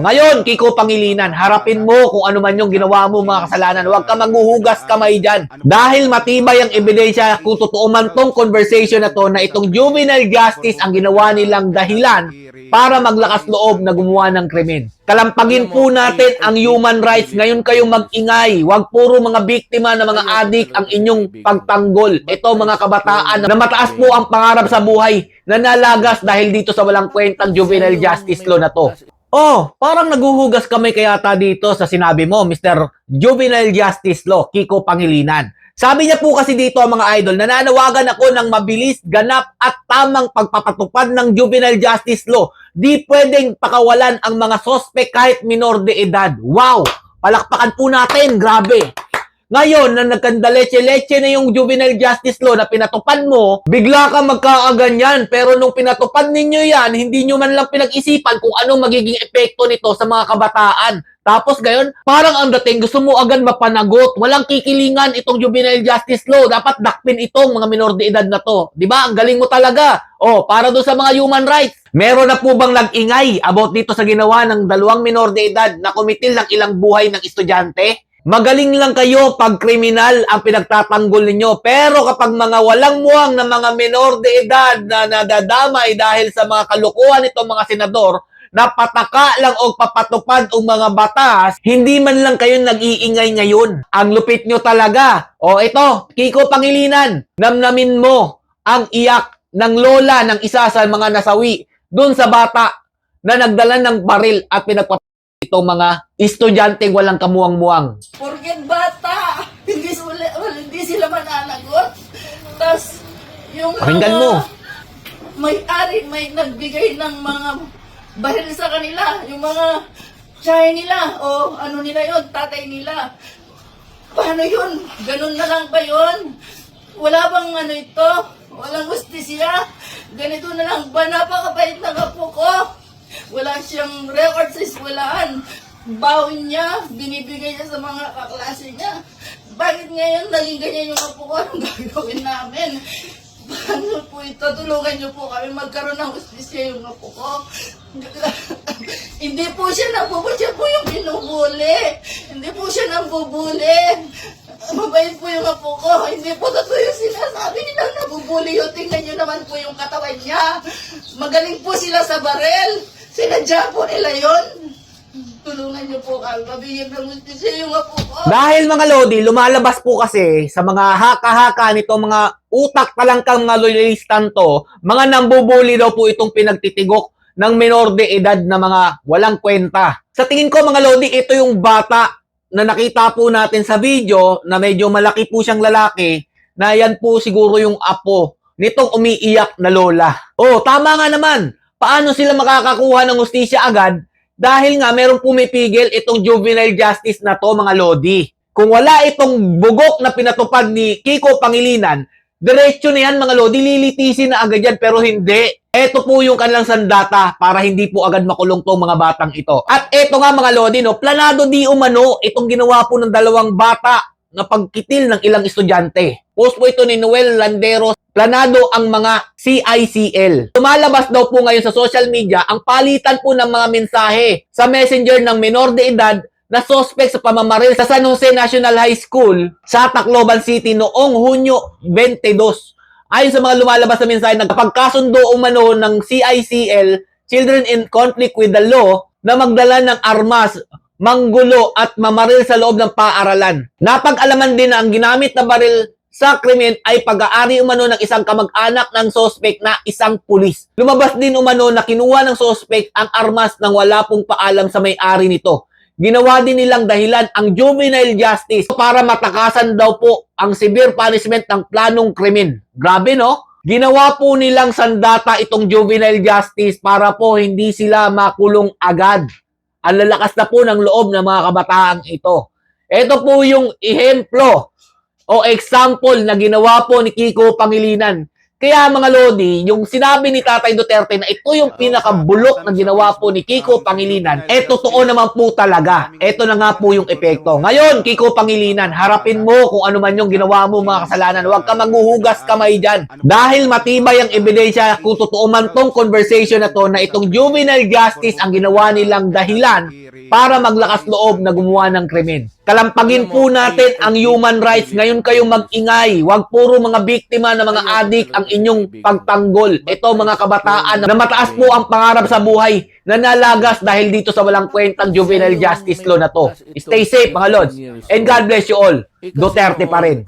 Ngayon, Kiko Pangilinan, harapin mo kung ano man yung ginawa mo mga kasalanan. Huwag ka maghuhugas kamay dyan. Dahil matibay ang ebidensya kung totoo man tong conversation na to na itong juvenile justice ang ginawa nilang dahilan para maglakas loob na gumawa ng krimen. Kalampagin po natin ang human rights. Ngayon kayong mag-ingay. Huwag puro mga biktima na mga adik ang inyong pagtanggol. Ito mga kabataan na mataas po ang pangarap sa buhay na nalagas dahil dito sa walang kwentang juvenile justice law na to. Oh, parang naguhugas kamay kaya dito sa sinabi mo, Mr. Juvenile Justice Law, Kiko Pangilinan. Sabi niya po kasi dito mga idol, nananawagan ako ng mabilis, ganap at tamang pagpapatupad ng Juvenile Justice Law. Di pwedeng pakawalan ang mga sospek kahit minor de edad. Wow! Palakpakan po natin, grabe! Ngayon, na nagkandaleche-leche na yung juvenile justice law na pinatupad mo, bigla ka magkakaganyan. Pero nung pinatupad ninyo yan, hindi nyo man lang pinag-isipan kung anong magiging epekto nito sa mga kabataan. Tapos gayon, parang ang dating gusto mo agad mapanagot. Walang kikilingan itong juvenile justice law. Dapat dakpin itong mga minor de edad na to. Diba? Ang galing mo talaga. Oh, para doon sa mga human rights. Meron na po bang nag-ingay about dito sa ginawa ng 2 minor de edad na kumitil ng ilang buhay ng estudyante? Magaling lang kayo pag kriminal ang pinagtatanggol ninyo. Pero kapag mga walang muwang na mga minor de edad na nadadamay dahil sa mga kalukuhan nitong mga senador, na pataka lang o papatupad ang mga batas, hindi man lang kayo nag-iingay ngayon. Ang lupit nyo talaga. O ito, Kiko Pangilinan, namnamin mo ang iyak ng lola ng isa sa mga nasawi dun sa bata na nagdala ng baril at pinagpapatupad itong mga estudyanteng walang kamuwang-muwang. Porket bata, hindi sila mananagot. Tapos, yung Pakinggan mo. may-ari, may nagbigay ng mga baril sa kanila. Yung mga tiyahin nila, o ano nila yun, tatay nila. Paano yun? Ganun na lang ba yun? Wala bang ano ito? Walang justisya? Ganito na lang ba? Napakabait ng apo ko. Wala siyang record sa eskwelahan. Bawin niya, binibigay niya sa mga kaklase niya. Bakit ngayon naging ganyan yung apo ko? Anong gagawin namin? Paano po ito? Tulungan niyo po kami magkaroon ng justisya yung apo ko. Hindi po siya nabubuli. Siya po yung binubuli. Hindi po siya nabubuli. Mabait po yung apo ko. Hindi po totoo yung sinasabi nilang nabubuli yun. Tingnan niyo naman po yung katawan niya. Magaling po sila sa barel. Sinadya po nila yun. Tulungan niyo po kami. Mabigyan ng justisya yung apo ko. Dahil mga Lodi, lumalabas po kasi sa mga haka-haka nito, mga utak talangkang mga loyalistan to, mga nambubuli daw po itong pinagtitigok ng minor de edad na mga walang kwenta. Sa tingin ko mga Lodi, ito yung bata na nakita po natin sa video na medyo malaki po siyang lalaki, na yan po siguro yung apo nitong umiiyak na lola. Oh, tama nga naman. Paano sila makakakuha ng hustisya agad? Dahil nga merong pumipigil itong juvenile justice na to mga Lodi. Kung wala itong bugok na pinatupad ni Kiko Pangilinan, diretso na yan mga Lodi, lilitisin na agad yan, pero hindi. Ito po yung kanilang sandata para hindi po agad makulong tong mga batang ito. At ito nga mga Lodi, no, planado di umano itong ginawa po ng 2 bata na pagkitil ng ilang estudyante. Post po ito ni Noel Landeros. Planado ang mga CICL. Lumalabas daw po ngayon sa social media ang palitan po ng mga mensahe sa messenger ng minor de edad na suspect sa pamamaril sa San Jose National High School sa Tacloban City noong Hunyo 22. Ayon sa mga lumalabas na mensahe, nagpagkasundo umano ng CICL, Children in Conflict with the Law, na magdala ng armas, manggulo at mamaril sa loob ng paaralan. Napag-alaman din na ang ginamit na baril sa krimen ay pag-aari umano ng isang kamag-anak ng suspect na isang pulis. Lumabas din umano na kinuha ng suspect ang armas nang wala pong paalam sa may-ari nito. Ginawa din nilang dahilan ang juvenile justice para matakasan daw po ang severe punishment ng planong krimen. Grabe no? Ginawa po nilang sandata itong juvenile justice para po hindi sila makulong agad. Ang lalakas na po ng loob ng mga kabataang ito. Ito po yung ehemplo o example na ginawa po ni Kiko Pangilinan. Kaya mga Lodi, yung sinabi ni Tatay Duterte na ito yung pinakabulok na ginawa po ni Kiko Pangilinan, totoo naman po talaga. Ito na nga po yung epekto. Ngayon, Kiko Pangilinan, harapin mo kung ano man yung ginawa mo mga kasalanan. Huwag ka maghuhugas kamay dyan. Dahil matibay ang ebidensya kung totoo man tong conversation na to na itong juvenile justice ang ginawa nilang dahilan para maglakas loob na gumawa ng krimen. Kalampagin po natin ang human rights. Ngayon kayo mag-ingay. Huwag puro mga biktima na mga adik ang inyong pagtanggol. Ito mga kabataan na mataas po ang pangarap sa buhay na nalagas dahil dito sa walang kwentang juvenile justice law na to. Stay safe mga Lods. And God bless you all. Duterte pa rin.